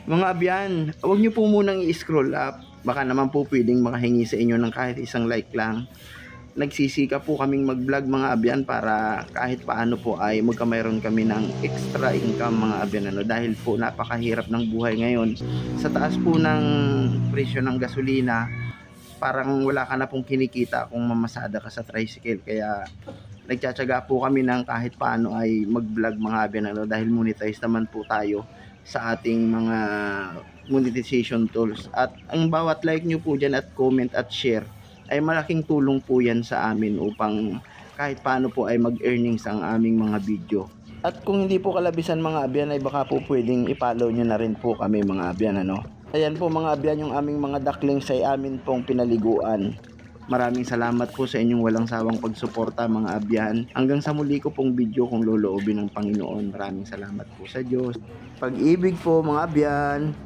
Mga abyan, huwag niyo po munang i-scroll up. Baka naman po pwedeng makahingi sa inyo ng kahit isang like lang. Nagsisika po kaming mag-vlog mga abyan para kahit paano po ay magkamayroon kami ng extra income mga abyan dahil po napakahirap ng buhay ngayon. Sa taas po ng presyo ng gasolina, parang wala ka na pong kinikita kung mamasada ka sa tricycle. Kaya nagtsatsaga po kami ng kahit paano ay mag-vlog mga abyan dahil monetize naman po tayo sa ating mga monetization tools. At ang bawat like nyo po dyan at comment at share ay malaking tulong po yan sa amin upang kahit paano po ay mag-earnings ang aming mga video. At kung hindi po kalabisan mga abyan ay baka po pwedeng i-follow nyo na rin po kami mga abyan Ayan po mga abyan yung aming mga ducklings ay amin pong pinaliguan. Maraming salamat po sa inyong walang sawang pagsuporta mga abyan. Hanggang sa muli ko pong video kung loloobin ng Panginoon. Maraming salamat po sa Diyos. Pag-ibig po mga abyan.